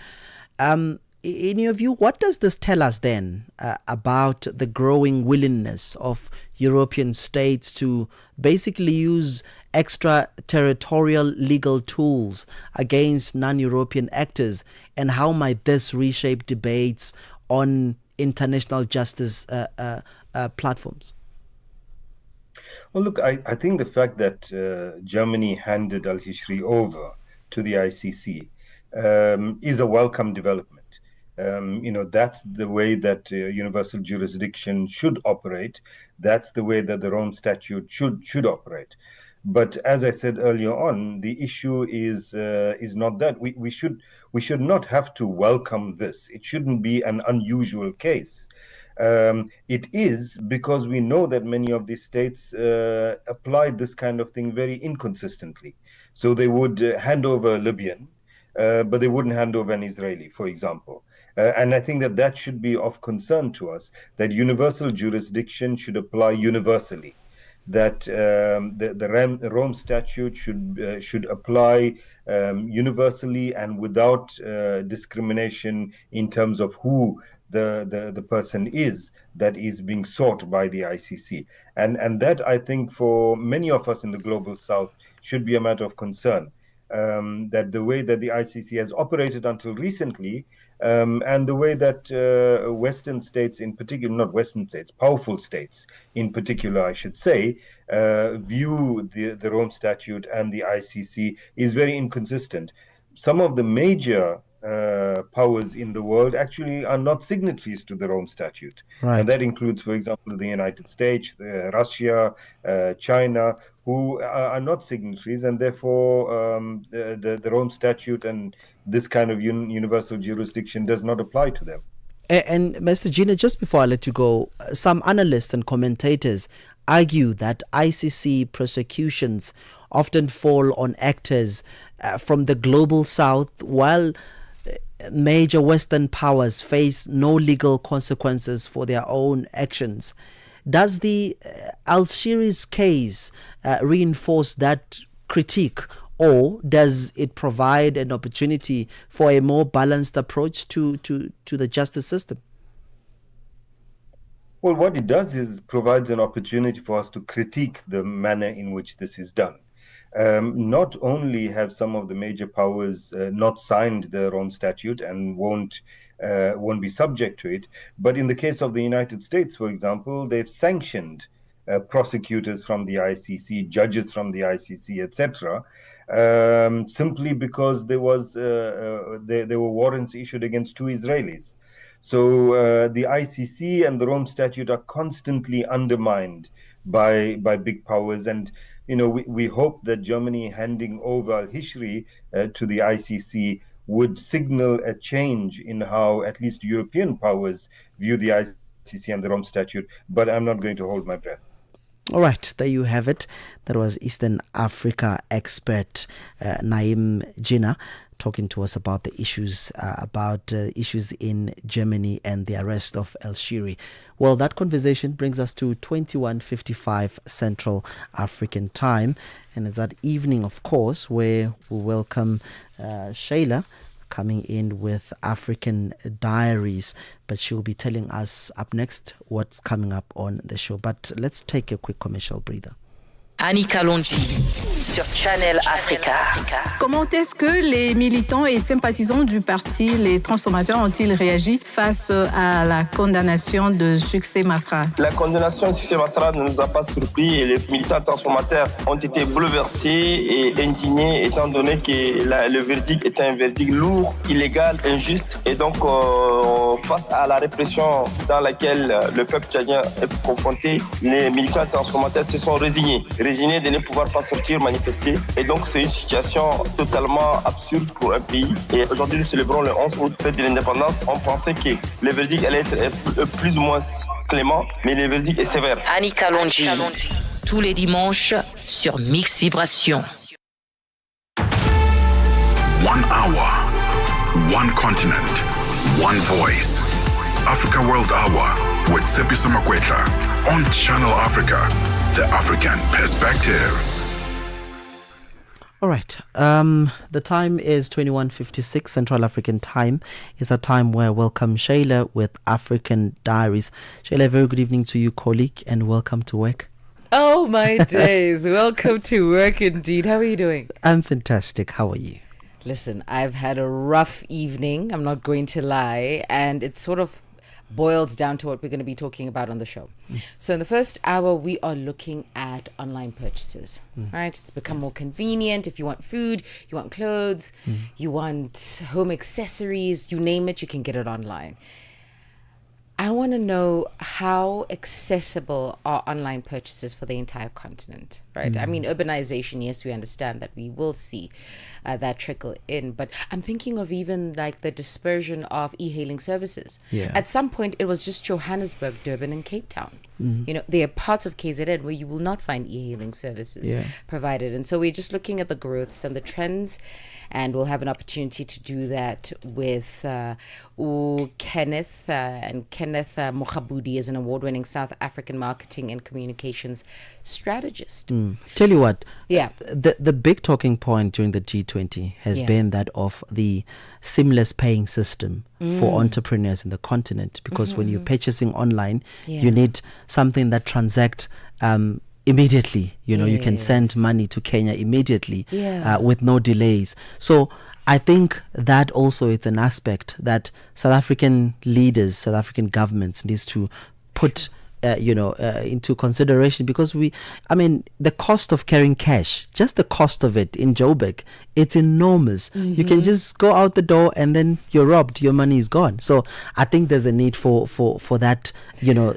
In your view, what does this tell us then about the growing willingness of European states to basically use extraterritorial legal tools against non-European actors, and how might this reshape debates on international justice platforms? Well, look, I think the fact that Germany handed al-Hishri over to the ICC is a welcome development. That's the way that universal jurisdiction should operate. That's the way that the Rome Statute should operate. But as I said earlier on, the issue is not that. We should not have to welcome this. It shouldn't be an unusual case. It is because we know that many of these states apply this kind of thing very inconsistently. So they would hand over a Libyan, but they wouldn't hand over an Israeli, for example. And I think that should be of concern to us, that universal jurisdiction should apply universally, that the Rome Statute should apply universally and without discrimination in terms of who the person is that is being sought by the ICC. And that, I think, for many of us in the global south should be a matter of concern. That the way that the ICC has operated until recently, and the way that Western states in particular, not Western states, powerful states in particular, I should say, view the Rome Statute and the ICC is very inconsistent. Some of the major powers in the world actually are not signatories to the Rome Statute. Right. And that includes, for example, the United States, Russia, China, who are not signatories, and therefore the Rome Statute and this kind of universal jurisdiction does not apply to them. And Mr. Gina, just before I let you go, some analysts and commentators argue that ICC prosecutions often fall on actors from the global south, while major Western powers face no legal consequences for their own actions. Does the Al-Shiri's case reinforce that critique, or does it provide an opportunity for a more balanced approach to the justice system? Well, what it does is provides an opportunity for us to critique the manner in which this is done. Not only have some of the major powers not signed the Rome Statute and won't be subject to it, but in the case of the United States, for example, they've sanctioned prosecutors from the ICC, judges from the ICC, etc., simply because there were warrants issued against 2 Israelis. So the ICC and the Rome Statute are constantly undermined by big powers, and we hope that Germany handing over al-Hishri to the ICC would signal a change in how at least European powers view the ICC and the Rome Statute, but I'm not going to hold my breath. All right, there you have it. That was Eastern Africa expert Naim Jinnah talking to us about the issues issues in Germany and the arrest of El-Shiri. Well, that conversation brings us to 21:55 Central African Time, and it's that evening, of course, where we welcome Shayla coming in with African Diaries, but she'll be telling us up next what's coming up on the show. But let's take a quick commercial breather. Annie Kalonji sur Channel Africa. Comment est-ce que les militants et sympathisants du parti Les Transformateurs ont-ils réagi face à la condamnation de Succès Masra? La condamnation de Succès Masra ne nous a pas surpris et les militants transformateurs ont été bouleversés et indignés étant donné que le verdict est un verdict lourd, illégal, injuste et donc face à la répression dans laquelle le peuple tchadien est confronté, les militants transformateurs se sont résignés de ne pouvoir pas sortir manifester. Et donc, c'est une situation totalement absurde pour un pays. Et aujourd'hui, nous célébrons le 11 août, fête de l'indépendance. On pensait que le verdict allait être plus ou moins clément, mais le verdict est sévère. Annie Kalonji, tous les dimanches sur Mix Vibration. 1 hour, 1 continent, 1 voice. Africa World Hour with Tshepiso Makwetla on Channel Africa. The African Perspective. All right. The time is 21:56 Central African Time. It's the time where I welcome Shayla with African Diaries. Shayla, very good evening to you, colleague, and welcome to work. Oh, my days. Welcome to work indeed. How are you doing? I'm fantastic. How are you? Listen, I've had a rough evening. I'm not going to lie. And it's sort of boils down to what we're going to be talking about on the show. So in the first hour, we are looking at online purchases, right? It's become more convenient. If you want food, you want clothes, you want home accessories, you name it, you can get it online. I want to know how accessible are online purchases for the entire continent, right? I mean, urbanization, yes, we understand that we will see that trickle in, but I'm thinking of even like the dispersion of e-hailing services. Yeah. At some point, it was just Johannesburg, Durban, and Cape Town. You know, there are parts of KZN where you will not find e-hailing services provided. And so we're just looking at the growths and the trends, and we'll have an opportunity to do that with Kenneth. And Kenneth Mokhabudi is an award-winning South African marketing and communications strategist. Tell you what, yeah, the big talking point during the G20 has been that of the seamless paying system for entrepreneurs in the continent, because when you're purchasing online, you need something that transacts immediately. You know, you can send money to Kenya immediately with no delays. So I think that also it's an aspect that South African leaders, South African governments needs to put into consideration, because the cost of carrying cash, just the cost of it in Joburg, it's enormous. You can just go out the door and then you're robbed, your money is gone. So I think there's a need for that,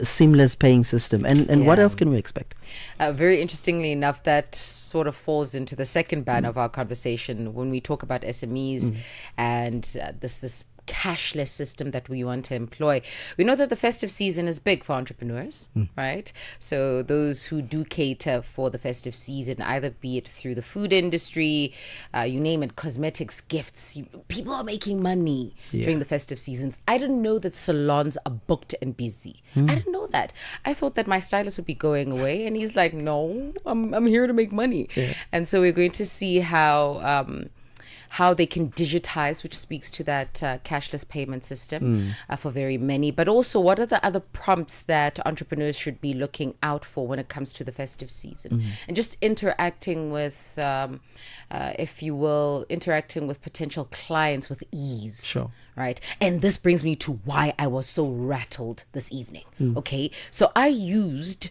seamless paying system. And what else can we expect? Very interestingly enough, that sort of falls into the second band of our conversation when we talk about SMEs and this cashless system that we want to employ. We know that the festive season is big for entrepreneurs, right? So those who do cater for the festive season, either be it through the food industry, you name it, cosmetics, gifts, people are making money during the festive seasons. I didn't know that salons are booked and busy. I didn't know that. I thought that my stylist would be going away, and he's like, no, I'm here to make money. And so we're going to see how they can digitize, which speaks to that cashless payment system for very many. But also, what are the other prompts that entrepreneurs should be looking out for when it comes to the festive season? And just interacting with, if you will, interacting with potential clients with ease. Sure. Right. And this brings me to why I was so rattled this evening. Okay. So I used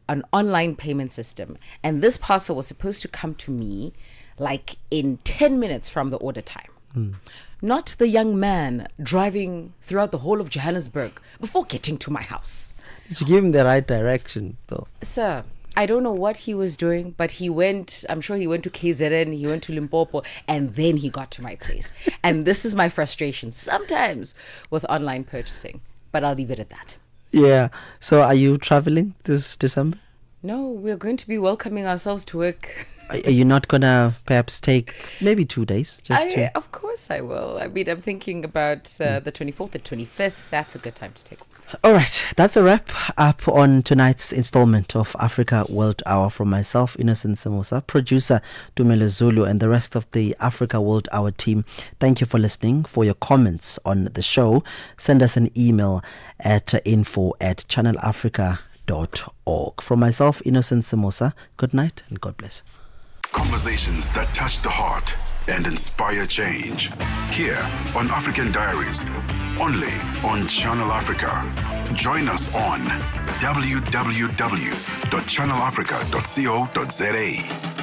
an online payment system, and this parcel was supposed to come to me like in 10 minutes from the order time. Not the young man driving throughout the whole of Johannesburg before getting to my house. Did you give him the right direction, though? Sir, I don't know what he was doing, but I'm sure he went to KZN, he went to Limpopo, and then he got to my place. And this is my frustration sometimes with online purchasing, but I'll leave it at that. Yeah. So are you traveling this December? No, we're going to be welcoming ourselves to work. Are you not going to perhaps take maybe 2 days? Of course I will. I mean, I'm thinking about the 24th, the 25th. That's a good time to take off. All right, that's a wrap up on tonight's installment of Africa World Hour. From myself, Innocent Samosa, producer Dumelo Zulu, and the rest of the Africa World Hour team. Thank you for listening. For your comments on the show, send us an email at info@channelafrica.org. From myself, Innocent Samosa, good night and God bless. Conversations that touch the heart and inspire change. Here on African Diaries, only on Channel Africa. Join us on www.channelafrica.co.za.